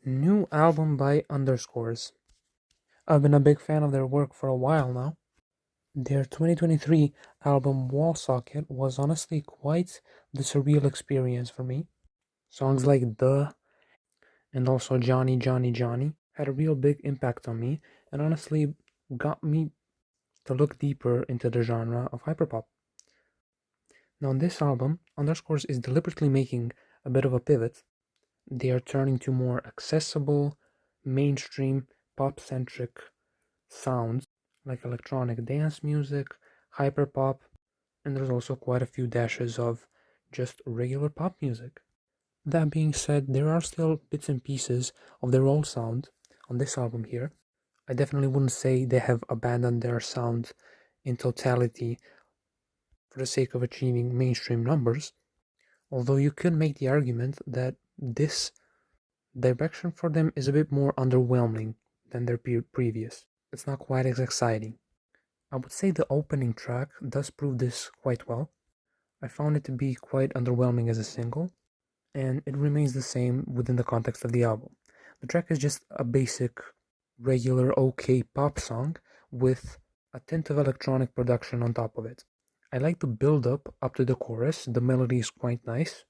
New album by Underscores. I've been a big fan of their work for a while now. Their 2023 album Wall Socket was honestly quite the surreal experience for me. Songs like Duh and also Johnny Johnny Johnny had a real big impact on me and honestly got me to look deeper into the genre of hyperpop. Now, on this album, Underscores is deliberately making a bit of a pivot. They are turning to more accessible, mainstream, pop-centric sounds like electronic dance music, hyperpop, and there's also quite a few dashes of just regular pop music. That being said, there are still bits and pieces of their old sound on this album here. I definitely wouldn't say they have abandoned their sound in totality for the sake of achieving mainstream numbers, although you could make the argument that this direction for them is a bit more underwhelming than their previous. It's not quite as exciting. I would say the opening track does prove this quite well. I found it to be quite underwhelming as a single, and it remains the same within the context of the album. The track is just a basic, regular, okay pop song with a tint of electronic production on top of it. I like the build up to the chorus. The melody is quite nice.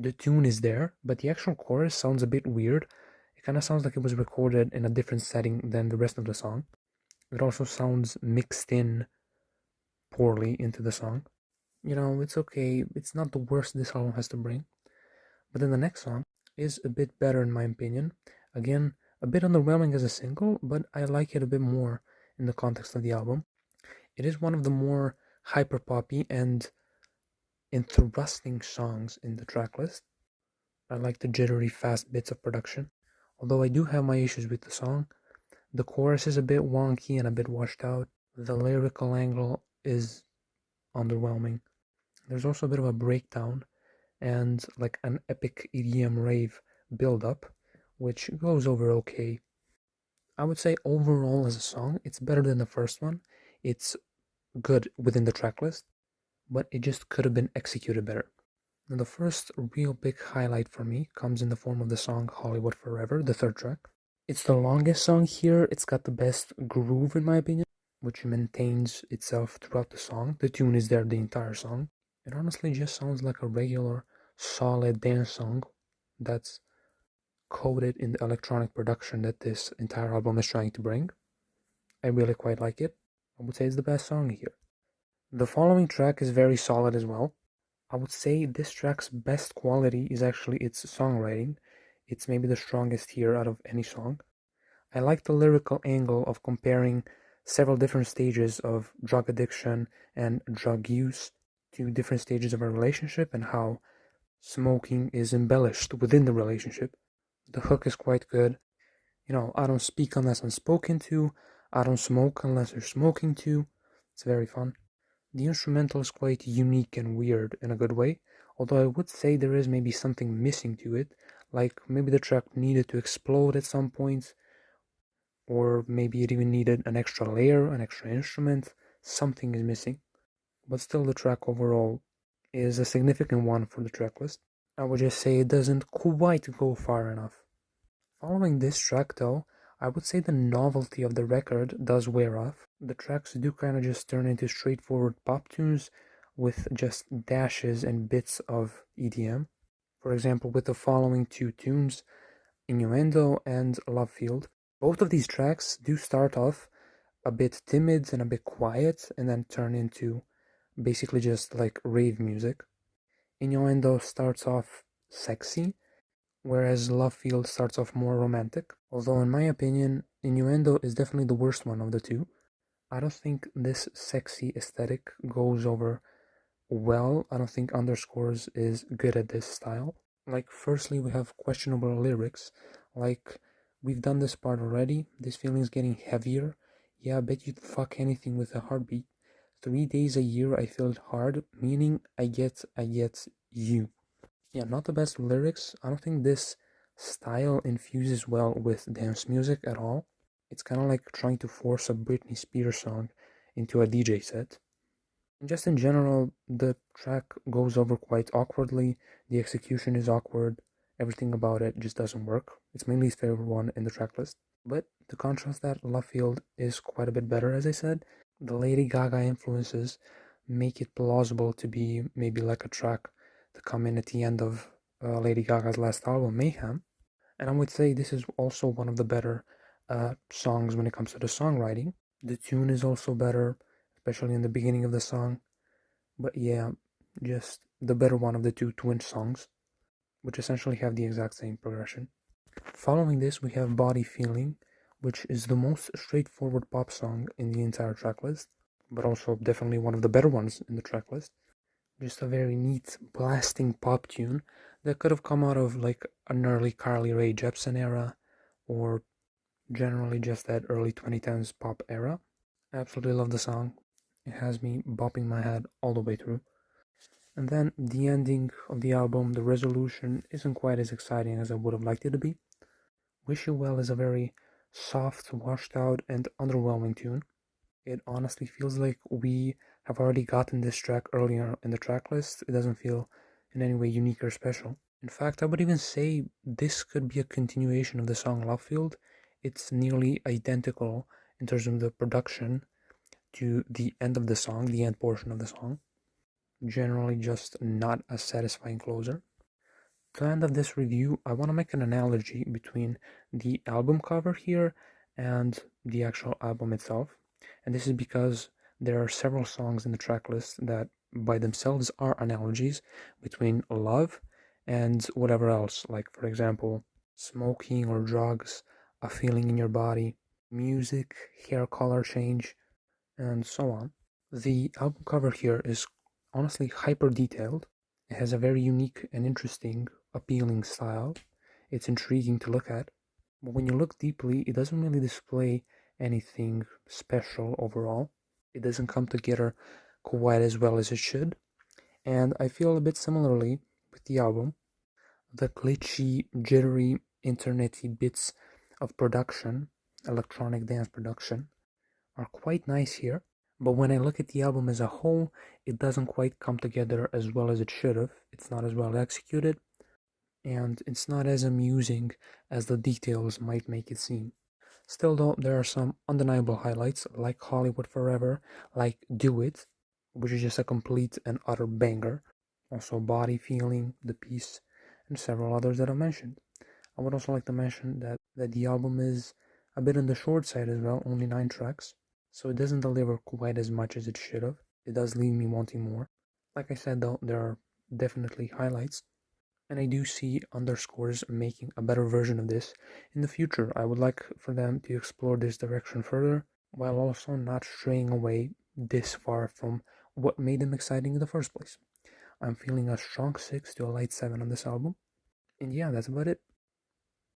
The tune is there, but the actual chorus sounds a bit weird. It kind of sounds like it was recorded in a different setting than the rest of the song. It also sounds mixed in poorly into the song. It's okay. It's not the worst this album has to bring. But then the next song is a bit better in my opinion. Again, a bit underwhelming as a single, but I like it a bit more in the context of the album. It is one of the more hyper poppy and interesting songs in the track list. I like the jittery fast bits of production. Although I do have my issues with the song, the chorus is a bit wonky and a bit washed out. The lyrical angle is underwhelming. There's also a bit of a breakdown and like an epic EDM rave build-up, which goes over okay. I would say overall as a song, it's better than the first one. It's good within the track list, but it just could have been executed better. Now, the first real big highlight for me comes in the form of the song Hollywood Forever, the third track. It's the longest song here. It's got the best groove in my opinion, which maintains itself throughout the song. The tune is there the entire song. It honestly just sounds like a regular, solid dance song that's coded in the electronic production that this entire album is trying to bring. I really quite like it. I would say it's the best song here. The following track is very solid as well. I would say this track's best quality is actually its songwriting. It's maybe the strongest here out of any song. I like the lyrical angle of comparing several different stages of drug addiction and drug use to different stages of a relationship and how smoking is embellished within the relationship. The hook is quite good. I don't speak unless I'm spoken to. I don't smoke unless you're smoking to. It's very fun. The instrumental is quite unique and weird in a good way, although I would say there is maybe something missing to it, like maybe the track needed to explode at some point, or maybe it even needed an extra layer, an extra instrument. Something is missing, but still the track overall is a significant one for the track list. I would just say it doesn't quite go far enough. Following this track though, I would say the novelty of the record does wear off. The tracks do kind of just turn into straightforward pop tunes with just dashes and bits of EDM. For example, with the following two tunes, Innuendo and LOVEFIELD. Both of these tracks do start off a bit timid and a bit quiet and then turn into basically just like rave music. Innuendo starts off sexy, whereas LOVEFIELD starts off more romantic. Although in my opinion, Innuendo is definitely the worst one of the two. I don't think this sexy aesthetic goes over well. I don't think Underscores is good at this style. Like, firstly, we have questionable lyrics. Like, we've done this part already. This feeling's getting heavier. Yeah, I bet you'd fuck anything with a heartbeat. 3 days a year I feel it hard, meaning I get you. Yeah, not the best lyrics. I don't think this style infuses well with dance music at all. It's kind of like trying to force a Britney Spears song into a DJ set. And just in general, the track goes over quite awkwardly, the execution is awkward, Everything about it just doesn't work. It's my least favorite one in the track list. But to contrast that, LOVEFIELD is quite a bit better, as I said. The Lady Gaga influences make it plausible to be maybe like a track to come in at the end of Lady Gaga's last album, Mayhem. And I would say this is also one of the better songs when it comes to the songwriting. The tune is also better, especially in the beginning of the song. But yeah, just the better one of the two twin songs, which essentially have the exact same progression. Following this, we have Body Feeling, which is the most straightforward pop song in the entire tracklist, but also definitely one of the better ones in the tracklist. Just a very neat, blasting pop tune that could have come out of like an early Carly Rae Jepsen era, or generally just that early 2010s pop era. I absolutely love the song. It has me bopping my head all the way through. And then the ending of the album, the resolution, isn't quite as exciting as I would have liked it to be. Wish You Well is a very soft, washed out, and underwhelming tune. It honestly feels like we have already gotten this track earlier in the track list. It doesn't feel in any way unique or special. In fact, I would even say this could be a continuation of the song LOVEFIELD. It's nearly identical in terms of the production to the end of the song, the end portion of the song. Generally just not a satisfying closer. To end of this review, I want to make an analogy between the album cover here and the actual album itself. And this is because there are several songs in the track list that by themselves are analogies between love and whatever else, like for example, smoking or drugs, a feeling in your body, music, hair color change, and so on. The album cover here is honestly hyper detailed. It has a very unique and interesting, appealing style. It's intriguing to look at, but when you look deeply, it doesn't really display anything special overall. It doesn't come together quite as well as it should, and I feel a bit similarly with the album. The glitchy, jittery, internety bits of production, electronic dance production, are quite nice here, but when I look at the album as a whole, it doesn't quite come together as well as it should have. It's not as well executed, and it's not as amusing as the details might make it seem. Still though, there are some undeniable highlights, like Hollywood Forever, like Do It, which is just a complete and utter banger. Also Body Feeling, The Piece, and several others that I mentioned. I would also like to mention that the album is a bit on the short side as well, only 9 tracks, so it doesn't deliver quite as much as it should have. It does leave me wanting more. Like I said though, there are definitely highlights, and I do see Underscores making a better version of this in the future. I would like for them to explore this direction further, while also not straying away this far from what made them exciting in the first place. I'm feeling a strong 6 to a light 7 on this album. And yeah, that's about it.